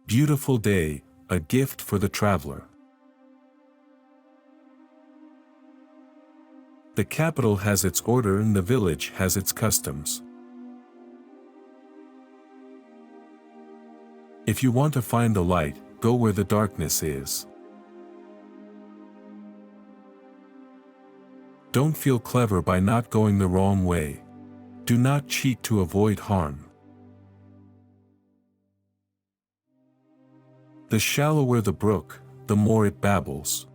Beautiful day, a gift for the traveler. The capital has its order and the village has its customs. If you want to find the light, go where the darkness is. Don't feel clever by not going the wrong way. Do not cheat to avoid harm. The shallower the brook, the more it babbles.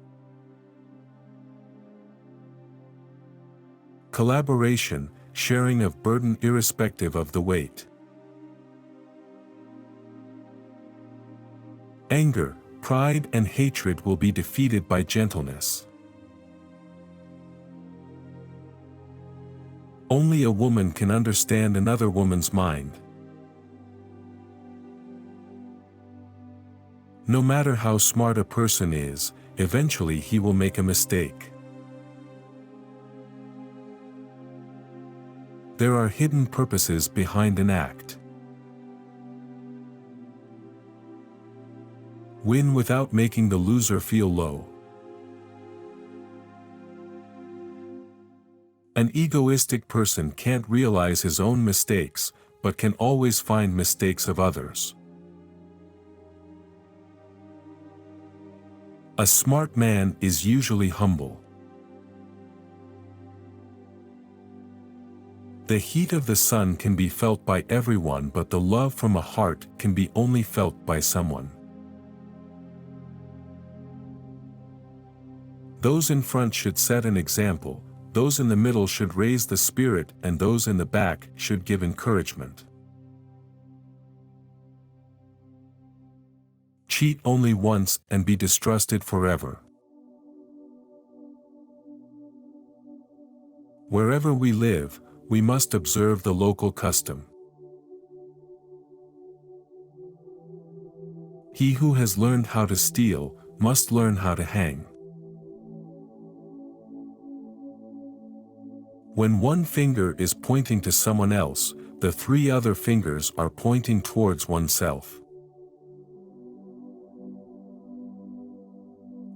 Collaboration, sharing of burden irrespective of the weight. Anger, pride and hatred will be defeated by gentleness. Only a woman can understand another woman's mind. No matter how smart a person is, eventually he will make a mistake. There are hidden purposes behind an act. Win without making the loser feel low. An egoistic person can't realize his own mistakes, but can always find mistakes of others. A smart man is usually humble. The heat of the sun can be felt by everyone, but the love from a heart can be only felt by someone. Those in front should set an example, those in the middle should raise the spirit, and those in the back should give encouragement. Cheat only once and be distrusted forever. Wherever we live, we must observe the local custom. He who has learned how to steal must learn how to hang. When one finger is pointing to someone else, the three other fingers are pointing towards oneself.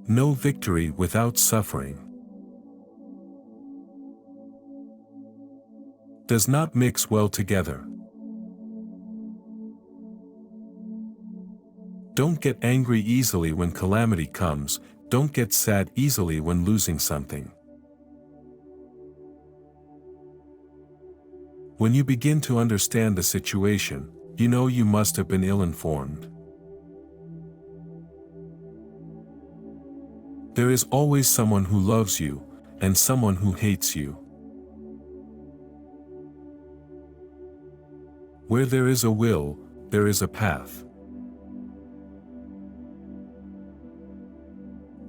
No victory without suffering. Does not mix well together. Don't get angry easily when calamity comes, don't get sad easily when losing something. When you begin to understand the situation, you know you must have been ill-informed. There is always someone who loves you, and someone who hates you. Where there is a will, there is a path.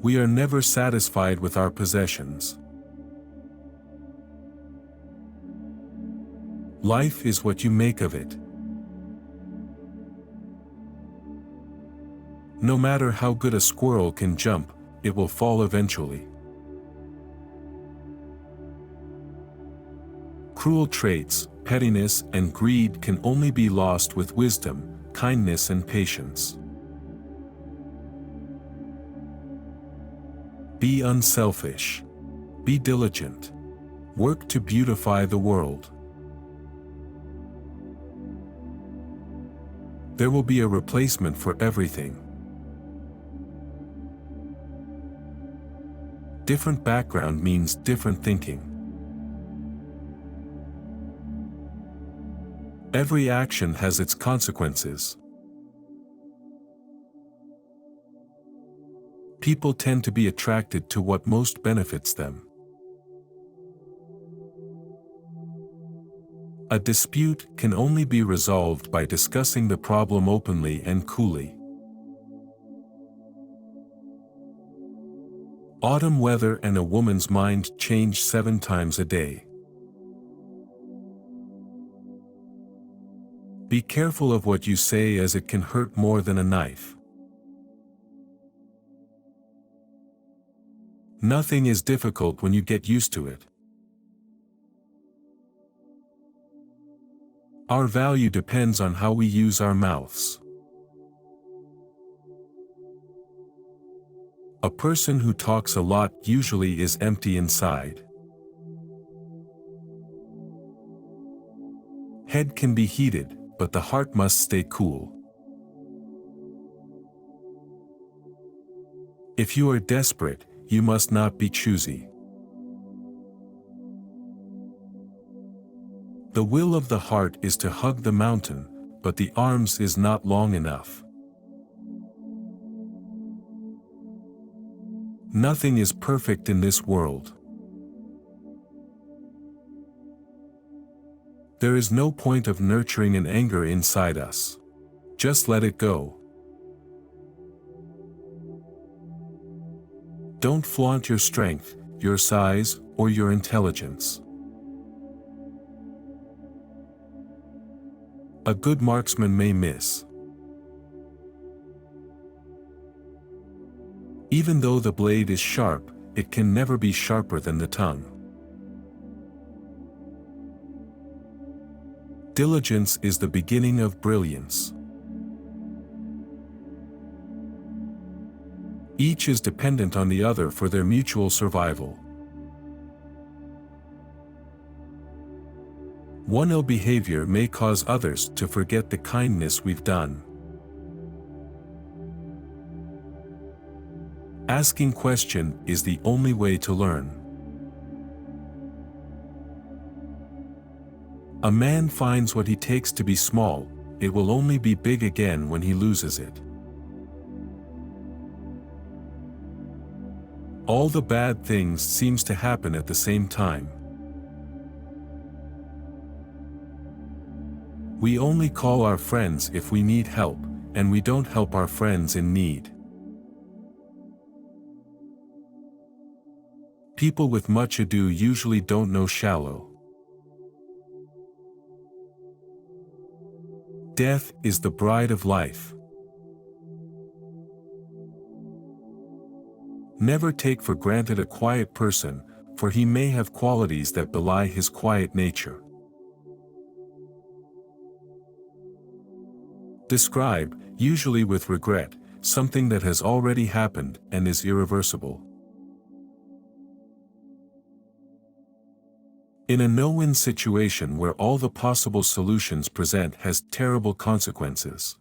We are never satisfied with our possessions. Life is what you make of it. No matter how good a squirrel can jump, it will fall eventually. Cruel traits, pettiness and greed can only be lost with wisdom, kindness and patience. Be unselfish. Be diligent. Work to beautify the world. There will be a replacement for everything. Different background means different thinking. Every action has its consequences. People tend to be attracted to what most benefits them. A dispute can only be resolved by discussing the problem openly and coolly. Autumn weather and a woman's mind change 7 times a day. Be careful of what you say, as it can hurt more than a knife. Nothing is difficult when you get used to it. Our value depends on how we use our mouths. A person who talks a lot usually is empty inside. Head can be heated, but the heart must stay cool. If you are desperate, you must not be choosy. The will of the heart is to hug the mountain, but the arms is not long enough. Nothing is perfect in this world. There is no point of nurturing an anger inside us. Just let it go. Don't flaunt your strength, your size, or your intelligence. A good marksman may miss. Even though the blade is sharp, it can never be sharper than the tongue. Diligence is the beginning of brilliance. Each is dependent on the other for their mutual survival. One ill behavior may cause others to forget the kindness we've done. Asking question is the only way to learn. A man finds what he takes to be small, it will only be big again when he loses it. All the bad things seems to happen at the same time. We only call our friends if we need help, and we don't help our friends in need. People with much ado usually don't know shallow. Death is the bride of life. Never take for granted a quiet person, for he may have qualities that belie his quiet nature. Describe, usually with regret, something that has already happened and is irreversible. In a no-win situation where all the possible solutions present has terrible consequences.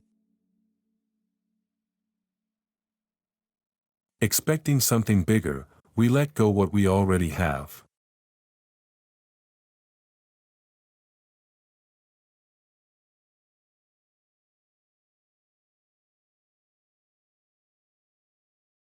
Expecting something bigger, we let go what we already have.